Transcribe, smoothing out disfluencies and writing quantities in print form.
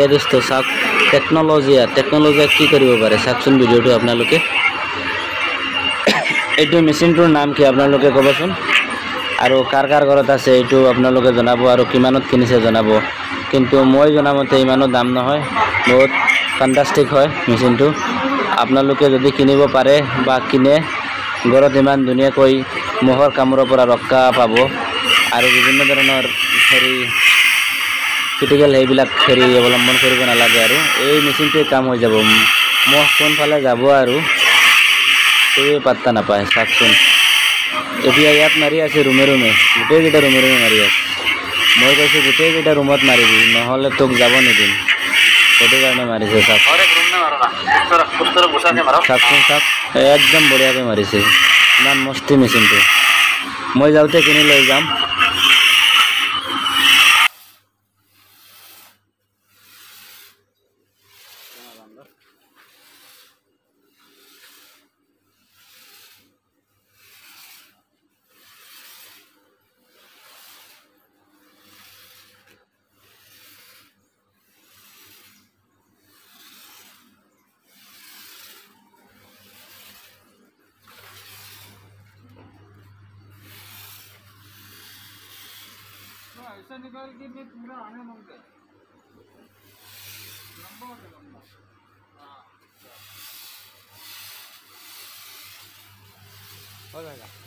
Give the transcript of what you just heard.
এই দোস্ত চাওক টেকনলজিয়ে কি কৰিব পাৰে চাওকচোন ভিডিঅ'টো আপোনালোকে। এইটো মেচিনটোৰ নাম কি আপোনালোকে ক'বচোন, আৰু কাৰ ঘৰত আছে এইটো আপোনালোকে জনাব, আৰু কিমানত কিনিছে জনাব। কিন্তু মই জনামতে ইমানো দাম নহয়, বহুত ফেণ্টাষ্টিক হয় মেচিনটো। আপোনালোকে যদি কিনিব পাৰে বা কিনে, ঘৰত ইমান ধুনীয়াকৈ মহৰ কামোৰৰ পৰা ৰক্ষা পাব, আৰু বিভিন্ন ধৰণৰ ক্ৰিটিকেল সেইবিলাক অৱলম্বন কৰিব নালাগে, আৰু এই মেচিনটোৱে কাম হৈ যাব। মহ কোনফালে যাব আৰু এই পাত্তা নাপায়। চাওকচোন এতিয়া ইয়াত মাৰি আছে ৰুমে গোটেইকেইটা ৰুমে মাৰি আছে। মই কৈছোঁ গোটেইকেইটা ৰুমত মাৰিবি, নহ'লে তোক যাব নিদিম, সেইটো কাৰণে মাৰিছে। চাওকচোন একদম বঢ়িয়াকৈ মাৰিছে, ইমান মস্তি মেচিনটো। মই যাওঁতে কিনি লৈ যাম। ऐसा निकाल के मैं पूरा आने मांगता लंबा हो लंबा। हाँ हो जाएगा।